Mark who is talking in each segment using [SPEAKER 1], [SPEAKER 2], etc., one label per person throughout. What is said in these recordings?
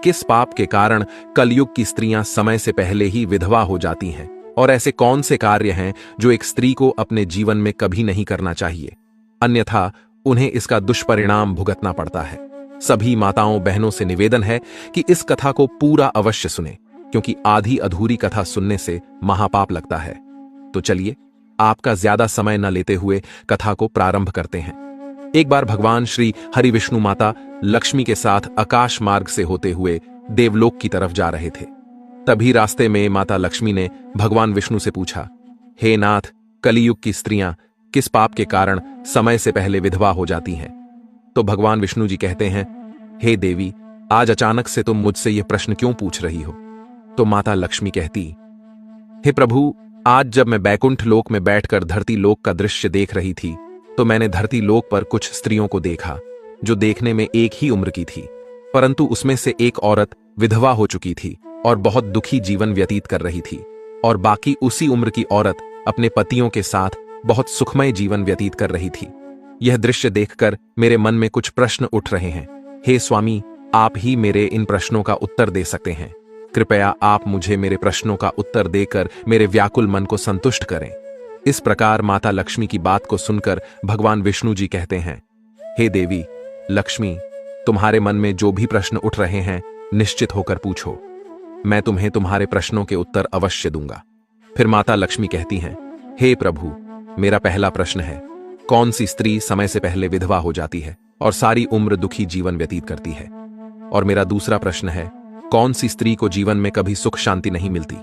[SPEAKER 1] किस पाप के कारण कलयुग की स्त्रियां समय से पहले ही विधवा हो जाती हैं, और ऐसे कौन से कार्य हैं जो एक स्त्री को अपने जीवन में कभी नहीं करना चाहिए, अन्यथा उन्हें इसका दुष्परिणाम भुगतना पड़ता है। सभी माताओं बहनों से निवेदन है कि इस कथा को पूरा अवश्य सुने, क्योंकि आधी अधूरी कथा सुनने से महापाप लगता है। तो चलिए, आपका ज्यादा समय न लेते हुए कथा को प्रारंभ करते हैं। एक बार भगवान श्री हरि विष्णु माता लक्ष्मी के साथ आकाश मार्ग से होते हुए देवलोक की तरफ जा रहे थे। तभी रास्ते में माता लक्ष्मी ने भगवान विष्णु से पूछा, हे नाथ, कलियुग की स्त्रियां किस पाप के कारण समय से पहले विधवा हो जाती हैं? तो भगवान विष्णु जी कहते हैं, हे देवी, आज अचानक से तुम मुझसे यह प्रश्न क्यों पूछ रही हो? तो माता लक्ष्मी कहती, हे प्रभु, आज जब मैं बैकुंठ लोक में बैठकर धरती लोक का दृश्य देख रही थी, तो मैंने धरती लोक पर कुछ स्त्रियों को देखा जो देखने में एक ही उम्र की थी, परंतु उसमें से एक औरत विधवा हो चुकी थी और बहुत दुखी जीवन व्यतीत कर रही थी, और बाकी उसी उम्र की औरत अपने पतियों के साथ बहुत सुखमय जीवन व्यतीत कर रही थी। यह दृश्य देखकर मेरे मन में कुछ प्रश्न उठ रहे हैं। हे स्वामी, आप ही मेरे इन प्रश्नों का उत्तर दे सकते हैं। कृपया आप मुझे मेरे प्रश्नों का उत्तर देकर मेरे व्याकुल मन को संतुष्ट करें। इस प्रकार माता लक्ष्मी की बात को सुनकर भगवान विष्णु जी कहते हैं, हे देवी लक्ष्मी, तुम्हारे मन में जो भी प्रश्न उठ रहे हैं निश्चित होकर पूछो, मैं तुम्हें तुम्हारे प्रश्नों के उत्तर अवश्य दूंगा। फिर माता लक्ष्मी कहती हैं, हे प्रभु, मेरा पहला प्रश्न है, कौन सी स्त्री समय से पहले विधवा हो जाती है और सारी उम्र दुखी जीवन व्यतीत करती है? और मेरा दूसरा प्रश्न है, कौन सी स्त्री को जीवन में कभी सुख शांति नहीं मिलती?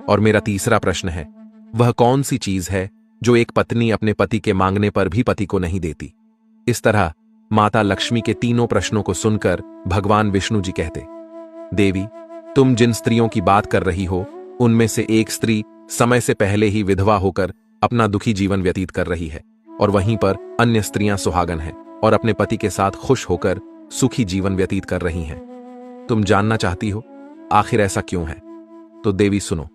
[SPEAKER 1] और मेरा तीसरा प्रश्न है, वह कौन सी चीज है जो एक पत्नी अपने पति के मांगने पर भी पति को नहीं देती? इस तरह माता लक्ष्मी के तीनों प्रश्नों को सुनकर भगवान विष्णु जी कहते, देवी, तुम जिन स्त्रियों की बात कर रही हो, उनमें से एक स्त्री समय से पहले ही विधवा होकर अपना दुखी जीवन व्यतीत कर रही है, और वहीं पर अन्य स्त्रियां सुहागन हैं और अपने पति के साथ खुश होकर सुखी जीवन व्यतीत कर रही हैं। तुम जानना चाहती हो आखिर ऐसा क्यों है? तो देवी सुनो,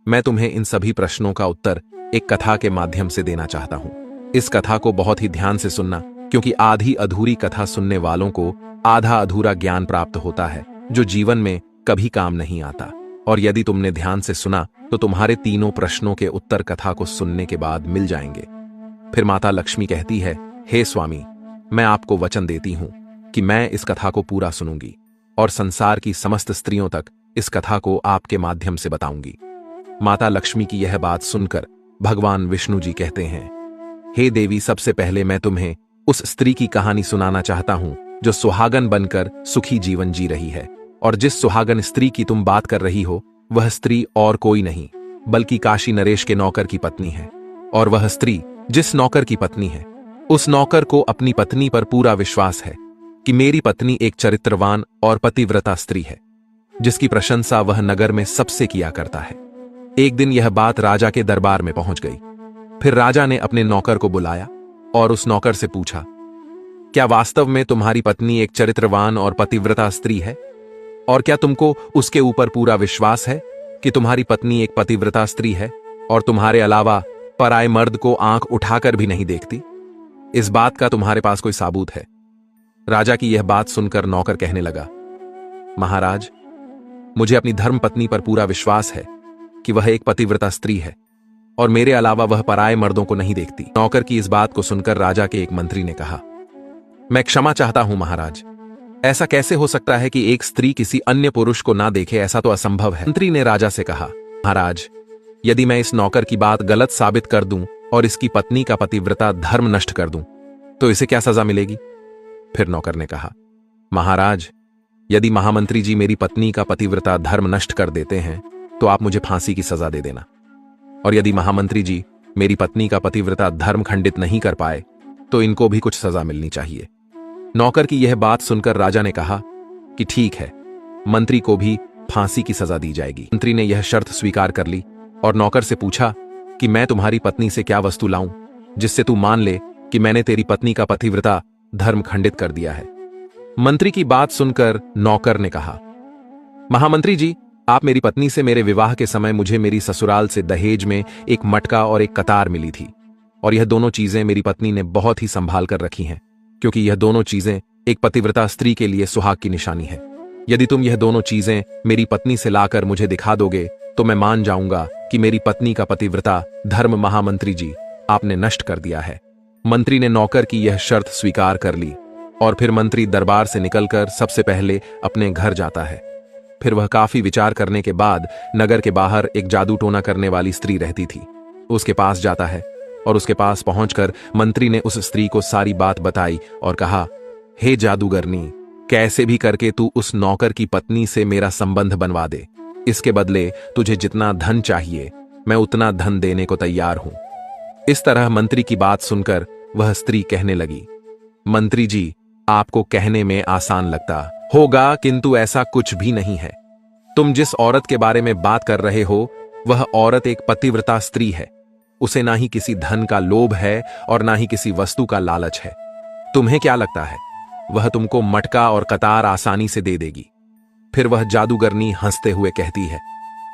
[SPEAKER 1] मैं तुम्हें इन सभी प्रश्नों का उत्तर एक कथा के माध्यम से देना चाहता हूं। इस कथा को बहुत ही ध्यान से सुनना, क्योंकि आधी अधूरी कथा सुनने वालों को आधा अधूरा ज्ञान प्राप्त होता है, जो जीवन में कभी काम नहीं आता। और यदि तुमने ध्यान से सुना तो तुम्हारे तीनों प्रश्नों के उत्तर कथा को सुनने के बाद मिल जाएंगे। फिर माता लक्ष्मी कहती है, हे स्वामी, मैं आपको वचन देती हूं कि मैं इस कथा को पूरा सुनूंगी और संसार की समस्त स्त्रियों तक इस कथा को आपके माध्यम से बताऊंगी। माता लक्ष्मी की यह बात सुनकर भगवान विष्णु जी कहते हैं, हे देवी, सबसे पहले मैं तुम्हें उस स्त्री की कहानी सुनाना चाहता हूं जो सुहागन बनकर सुखी जीवन जी रही है। और जिस सुहागन स्त्री की तुम बात कर रही हो, वह स्त्री और कोई नहीं बल्कि काशी नरेश के नौकर की पत्नी है। और वह स्त्री जिस नौकर की पत्नी है, उस नौकर को अपनी पत्नी पर पूरा विश्वास है कि मेरी पत्नी एक चरित्रवान और पतिव्रता स्त्री है, जिसकी प्रशंसा वह नगर में सबसे किया करता है। एक दिन यह बात राजा के दरबार में पहुंच गई। फिर राजा ने अपने नौकर को बुलाया और उस नौकर से पूछा, क्या वास्तव में तुम्हारी पत्नी एक चरित्रवान और पतिव्रता स्त्री है? और क्या तुमको उसके ऊपर पूरा विश्वास है कि तुम्हारी पत्नी एक पतिव्रता स्त्री है और तुम्हारे अलावा पराये मर्द को आंख उठाकर भी नहीं देखती? इस बात का तुम्हारे पास कोई साबूत है? राजा की यह बात सुनकर नौकर कहने लगा, महाराज, मुझे अपनी धर्म पत्नी पर पूरा विश्वास है कि वह एक पतिव्रता स्त्री है और मेरे अलावा वह पराये मर्दों को नहीं देखती। नौकर की इस बात को सुनकर राजा के एक मंत्री ने कहा, मैं क्षमा चाहता हूं महाराज, ऐसा कैसे हो सकता है कि एक स्त्री किसी अन्य पुरुष को ना देखे? ऐसा तो असंभव है। मंत्री ने राजा से कहा, महाराज, यदि मैं इस नौकर की बात गलत साबित कर दूं और इसकी पत्नी का पतिव्रता धर्म नष्ट कर दूं, तो इसे क्या सजा मिलेगी? फिर नौकर ने कहा, महाराज, यदि महामंत्री जी मेरी पत्नी का पतिव्रता धर्म नष्ट कर देते हैं तो आप मुझे फांसी की सजा दे देना, और यदि महामंत्री जी मेरी पत्नी का पतिव्रता धर्म खंडित नहीं कर पाए तो इनको भी कुछ सजा मिलनी चाहिए। नौकर की यह बात सुनकर राजा ने कहा कि ठीक है, मंत्री को भी फांसी की सजा दी जाएगी। मंत्री ने यह शर्त स्वीकार कर ली और नौकर से पूछा कि मैं तुम्हारी पत्नी से क्या वस्तु लाऊं जिससे तू मान ले कि मैंने तेरी पत्नी का पतिव्रता धर्म खंडित कर दिया है। मंत्री की बात सुनकर नौकर ने कहा, महामंत्री जी, आप मेरी पत्नी से मेरे विवाह के समय मुझे मेरी ससुराल से दहेज में एक मटका और एक कतार मिली थी, और यह दोनों चीजें मेरी पत्नी ने बहुत ही संभाल कर रखी हैं, क्योंकि यह दोनों चीजें एक पतिव्रता स्त्री के लिए सुहाग की निशानी है। यदि तुम यह दोनों चीजें मेरी पत्नी से लाकर मुझे दिखा दोगे तो मैं मान जाऊंगा कि मेरी पत्नी का पतिव्रता धर्म महामंत्री जी आपने नष्ट कर दिया है। मंत्री ने नौकर की यह शर्त स्वीकार कर ली और फिर मंत्री दरबार से निकलकर सबसे पहले अपने घर जाता है। फिर वह काफी विचार करने के बाद नगर के बाहर एक जादू टोना करने वाली स्त्री रहती थी, उसके पास जाता है और उसके पास पहुंचकर मंत्री ने उस स्त्री को सारी बात बताई और कहा, हे जादूगरनी, कैसे भी करके तू उस नौकर की पत्नी से मेरा संबंध बनवा दे। इसके बदले तुझे जितना धन चाहिए मैं उतना धन देने को तैयार हूं। इस तरह मंत्री की बात सुनकर वह स्त्री कहने लगी, मंत्री जी, आपको कहने में आसान लगता होगा किंतु ऐसा कुछ भी नहीं है। तुम जिस औरत के बारे में बात कर रहे हो वह औरत एक पतिव्रता स्त्री है। उसे ना ही किसी धन का लोभ है और ना ही किसी वस्तु का लालच है। तुम्हें क्या लगता है वह तुमको मटका और कतार आसानी से दे देगी? फिर वह जादूगरनी हंसते हुए कहती है,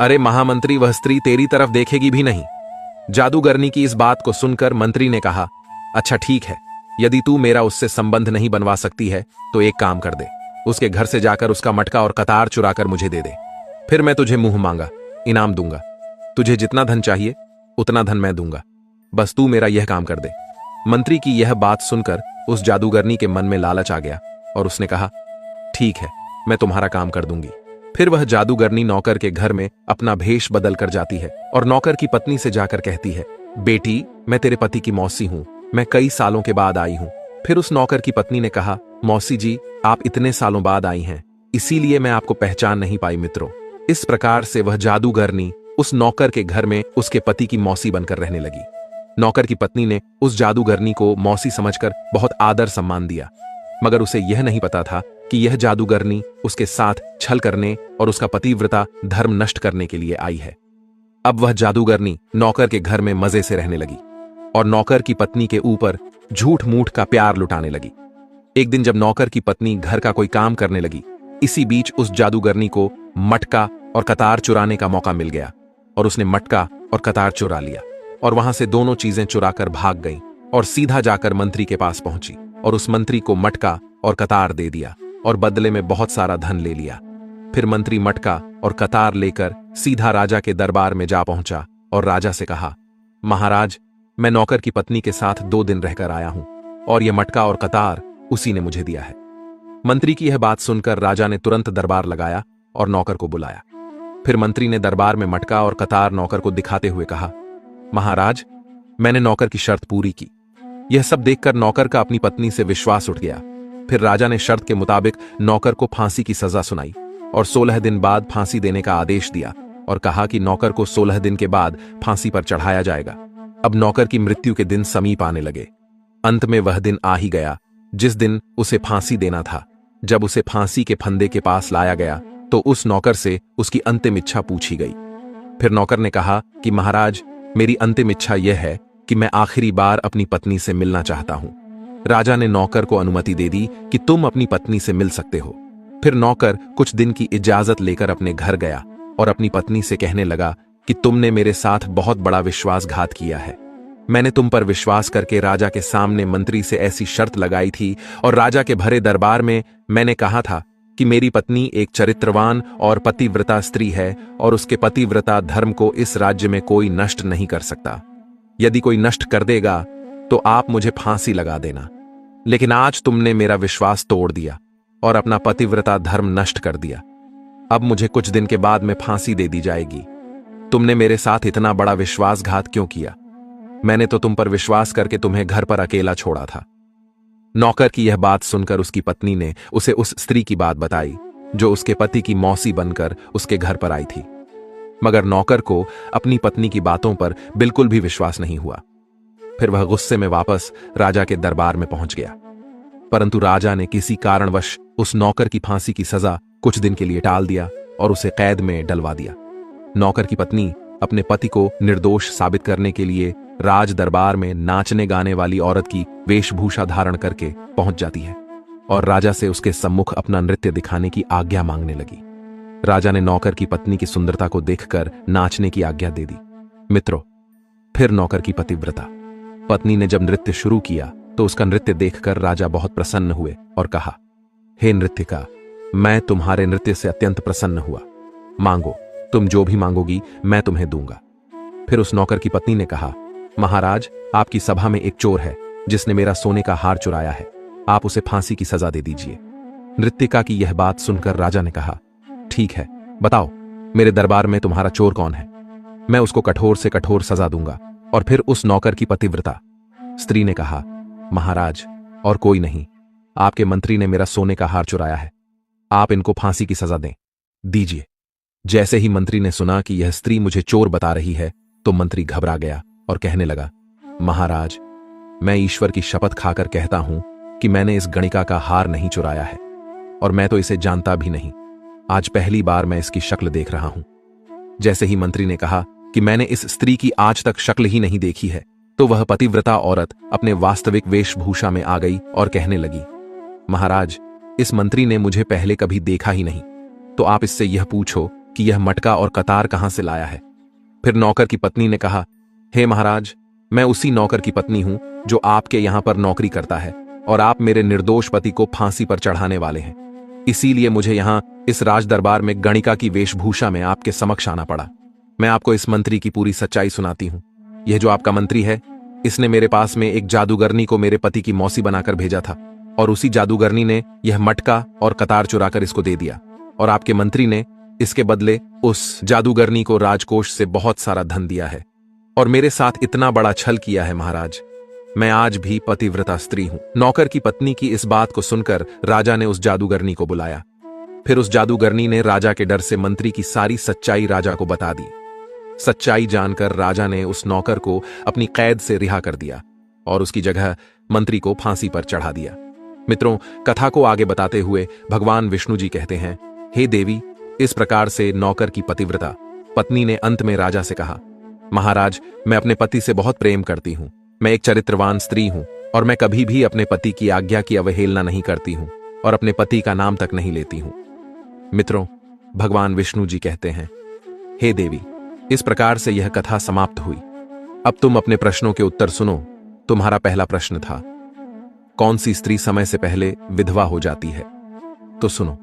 [SPEAKER 1] अरे महामंत्री, वह स्त्री तेरी तरफ देखेगी भी नहीं। जादूगरनी की इस बात को सुनकर मंत्री ने कहा, अच्छा ठीक है, यदि तू मेरा उससे संबंध नहीं बनवा सकती है तो एक काम कर दे, उसके घर से जाकर उसका मटका और कतार चुराकर मुझे दे दे। फिर मैं तुझे मुंह मांगा इनाम दूंगा। तुझे जितना धन चाहिए उतना धन मैं दूंगा, बस तू मेरा यह काम कर दे। मंत्री की यह बात सुनकर उस जादूगरनी के मन में लालच आ गया और उसने कहा, ठीक है, मैं तुम्हारा काम कर दूंगी। फिर वह जादूगरनी नौकर के घर में अपना भेष बदल कर जाती है और नौकर की पत्नी से जाकर कहती है, बेटी, मैं तेरे पति की मौसी हूं, मैं कई सालों के बाद आई हूं। फिर उस नौकर की पत्नी ने कहा, मौसी जी, आप इतने सालों बाद आई हैं, इसीलिए मैं आपको पहचान नहीं पाई मित्रों। इस प्रकार से वह जादूगरनी उस नौकर के घर में उसके पति की मौसी बनकर रहने लगी। नौकर की पत्नी ने उस जादूगरनी को मौसी समझकर बहुत आदर सम्मान दिया, मगर उसे यह नहीं पता था कि यह जादूगरनी उसके साथ छल करने और उसका पतिव्रता धर्म नष्ट करने के लिए आई है। अब वह जादूगरनी नौकर के घर में मजे से रहने लगी और नौकर की पत्नी के ऊपर झूठ मूठ का प्यार लुटाने लगी। एक दिन जब नौकर की पत्नी घर का कोई काम करने लगी, इसी बीच उस जादूगरनी को मटका और कतार चुराने का मौका मिल गया और उसने मटका और कतार चुरा लिया और वहां से दोनों चीजें चुराकर भाग गई और सीधा जाकर मंत्री के पास पहुंची और उस मंत्री को मटका और कतार दे दिया और बदले में बहुत सारा धन ले लिया। फिर मंत्री मटका और कतार लेकर सीधा राजा के दरबार में जा पहुंचा और राजा से कहा, महाराज, मैं नौकर की पत्नी के साथ 2 दिन रहकर आया हूं और यह मटका और कतार उसी ने मुझे दिया है। मंत्री की यह बात सुनकर राजा ने तुरंत दरबार लगाया और नौकर को बुलाया। फिर मंत्री ने दरबार में मटका और कतार नौकर को दिखाते हुए कहा, महाराज, मैंने नौकर की शर्त पूरी की। यह सब देखकर नौकर का अपनी पत्नी से विश्वास उठ गया। फिर राजा ने शर्त के मुताबिक नौकर को फांसी की सजा सुनाई और 16 दिन बाद फांसी देने का आदेश दिया और कहा कि नौकर को 16 दिन के बाद फांसी पर चढ़ाया जाएगा। अब नौकर की मृत्यु के दिन समीप आने लगे। अंत में वह दिन आ ही गया जिस दिन उसे फांसी देना था। जब उसे फांसी के फंदे के पास लाया गया तो उस नौकर से उसकी अंतिम इच्छा पूछी गई। फिर नौकर ने कहा कि महाराज, मेरी अंतिम इच्छा यह है कि मैं आखिरी बार अपनी पत्नी से मिलना चाहता हूं। राजा ने नौकर को अनुमति दे दी कि तुम अपनी पत्नी से मिल सकते हो। फिर नौकर कुछ दिन की इजाजत लेकर अपने घर गया और अपनी पत्नी से कहने लगा कि तुमने मेरे साथ बहुत बड़ा विश्वासघात किया है। मैंने तुम पर विश्वास करके राजा के सामने मंत्री से ऐसी शर्त लगाई थी और राजा के भरे दरबार में मैंने कहा था कि मेरी पत्नी एक चरित्रवान और पतिव्रता स्त्री है और उसके पतिव्रता धर्म को इस राज्य में कोई नष्ट नहीं कर सकता। यदि कोई नष्ट कर देगा तो आप मुझे फांसी लगा देना। लेकिन आज तुमने मेरा विश्वास तोड़ दिया और अपना पतिव्रता धर्म नष्ट कर दिया। अब मुझे कुछ दिन के बाद में फांसी दे दी जाएगी। तुमने मेरे साथ इतना बड़ा विश्वासघात क्यों किया? मैंने तो तुम पर विश्वास करके तुम्हें घर पर अकेला छोड़ा था। नौकर की यह बात सुनकर उसकी पत्नी ने उसे उस स्त्री की बात बताई जो उसके पति की मौसी बनकर उसके घर पर आई थी। मगर नौकर को अपनी पत्नी की बातों पर बिल्कुल भी विश्वास नहीं हुआ। फिर वह गुस्से में वापस राजा के दरबार में पहुंच गया, परंतु राजा ने किसी कारणवश उस नौकर की फांसी की सजा कुछ दिन के लिए टाल दिया और उसे कैद में डलवा दिया। नौकर की पत्नी अपने पति को निर्दोष साबित करने के लिए राज दरबार में नाचने गाने वाली औरत की वेशभूषा धारण करके पहुंच जाती है और राजा से उसके सम्मुख अपना नृत्य दिखाने की आज्ञा मांगने लगी। राजा ने नौकर की पत्नी की सुंदरता को देखकर नाचने की आज्ञा दे दी। मित्रों, फिर नौकर की पतिव्रता पत्नी ने जब नृत्य शुरू किया तो उसका नृत्य देखकर राजा बहुत प्रसन्न हुए और कहा, हे नृत्यका, मैं तुम्हारे नृत्य से अत्यंत प्रसन्न हुआ। मांगो, तुम जो भी मांगोगी मैं तुम्हें दूंगा। फिर उस नौकर की पत्नी ने कहा, महाराज, आपकी सभा में एक चोर है जिसने मेरा सोने का हार चुराया है। आप उसे फांसी की सजा दे दीजिए। नृत्यिका की यह बात सुनकर राजा ने कहा, ठीक है, बताओ मेरे दरबार में तुम्हारा चोर कौन है। मैं उसको कठोर से कठोर सजा दूंगा। और फिर उस नौकर की पतिव्रता स्त्री ने कहा, महाराज, और कोई नहीं, आपके मंत्री ने मेरा सोने का हार चुराया है। आप इनको फांसी की सजा दें दीजिए। जैसे ही मंत्री ने सुना कि यह स्त्री मुझे चोर बता रही है तो मंत्री घबरा गया और कहने लगा, महाराज, मैं ईश्वर की शपथ खाकर कहता हूं कि मैंने इस गणिका का हार नहीं चुराया है, और मैं तो इसे जानता भी नहीं। आज पहली बार मैं इसकी शक्ल देख रहा हूं। जैसे ही मंत्री ने कहा कि मैंने इस स्त्री की आज तक शक्ल ही नहीं देखी है, तो वह पतिव्रता औरत अपने वास्तविक वेशभूषा में आ गई और कहने लगी, महाराज, इस मंत्री ने मुझे पहले कभी देखा ही नहीं, तो आप इससे यह पूछो कि यह मटका और कतार कहां से लाया है। फिर नौकर की पत्नी ने कहा, हे महाराज, मैं उसी नौकर की पत्नी हूं जो आपके यहां पर नौकरी करता है, और आप मेरे निर्दोष पति को फांसी पर चढ़ाने वाले हैं। इसीलिए मुझे यहां इस राज दरबार में गणिका की वेशभूषा में आपके समक्ष आना पड़ा। मैं आपको इस मंत्री की पूरी सच्चाई सुनाती हूं। यह जो आपका मंत्री है, इसने मेरे पास में एक जादूगरनी को मेरे पति की मौसी बनाकर भेजा था, और उसी जादूगरनी ने यह मटका और कतार चुराकर इसको दे दिया, और आपके मंत्री ने इसके बदले उस जादूगरनी को राजकोष से बहुत सारा धन दिया है, और मेरे साथ इतना बड़ा छल किया है। महाराज, मैं आज भी पतिव्रता स्त्री हूं। नौकर की पत्नी की इस बात को सुनकर राजा ने उस जादूगरनी को बुलाया। फिर उस जादूगरनी ने राजा के डर से मंत्री की सारी सच्चाई राजा को बता दी। सच्चाई जानकर राजा ने उस नौकर को अपनी कैद से रिहा कर दिया और उसकी जगह मंत्री को फांसी पर चढ़ा दिया। मित्रों, कथा को आगे बताते हुए भगवान विष्णु जी कहते हैं, हे देवी, इस प्रकार से नौकर की पतिव्रता पत्नी ने अंत में राजा से कहा, महाराज, मैं अपने पति से बहुत प्रेम करती हूं। मैं एक चरित्रवान स्त्री हूं, और मैं कभी भी अपने पति की आज्ञा की अवहेलना नहीं करती हूं, और अपने पति का नाम तक नहीं लेती हूं। मित्रों, भगवान विष्णु जी कहते हैं, हे देवी, इस प्रकार से यह कथा समाप्त हुई। अब तुम अपने प्रश्नों के उत्तर सुनो। तुम्हारा पहला प्रश्न था, कौन सी स्त्री समय से पहले विधवा हो जाती है? तो सुनो,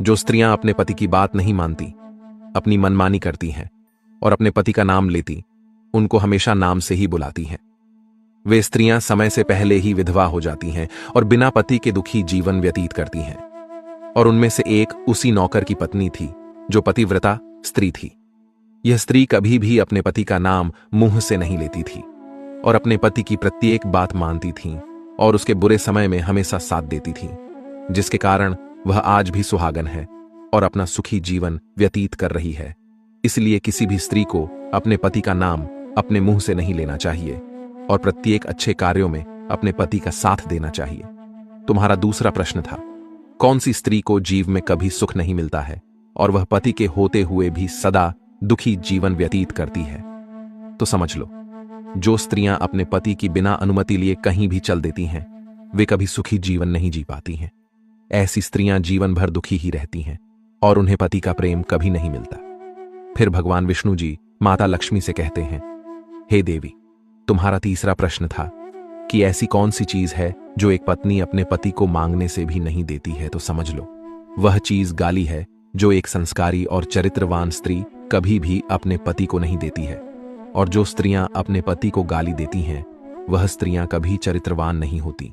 [SPEAKER 1] जो स्त्रियां अपने पति की बात नहीं मानती, अपनी मनमानी करती हैं और अपने पति का नाम लेती, उनको हमेशा नाम से ही बुलाती हैं। वे स्त्रियां समय से पहले ही विधवा हो जाती हैं और बिना पति के दुखी जीवन व्यतीत करती हैं। और उनमें से एक उसी नौकर की पत्नी थी जो पतिव्रता स्त्री थी। यह स्त्री कभी भी अपने पति का नाम मुंह से नहीं लेती थी और अपने पति की प्रत्येक बात मानती थी और उसके बुरे समय में हमेशा साथ देती थी, जिसके कारण वह आज भी सुहागन है और अपना सुखी जीवन व्यतीत कर रही है। इसलिए किसी भी स्त्री को अपने पति का नाम अपने मुंह से नहीं लेना चाहिए और प्रत्येक अच्छे कार्यों में अपने पति का साथ देना चाहिए। तुम्हारा दूसरा प्रश्न था, कौन सी स्त्री को जीवन में कभी सुख नहीं मिलता है और वह पति के होते हुए भी सदा दुखी जीवन व्यतीत करती है? तो समझ लो, जो स्त्रियां अपने पति की बिना अनुमति लिए कहीं भी चल देती हैं, वे कभी सुखी जीवन नहीं जी पाती हैं। ऐसी स्त्रियां जीवन भर दुखी ही रहती हैं और उन्हें पति का प्रेम कभी नहीं मिलता। फिर भगवान विष्णु जी माता लक्ष्मी से कहते हैं, हे देवी, तुम्हारा तीसरा प्रश्न था कि ऐसी कौन सी चीज है जो एक पत्नी अपने पति को मांगने से भी नहीं देती है? तो समझ लो, वह चीज गाली है जो एक संस्कारी और चरित्रवान स्त्री कभी भी अपने पति को नहीं देती है। और जो स्त्रियां अपने पति को गाली देती हैं, वह स्त्रियां कभी चरित्रवान नहीं होती।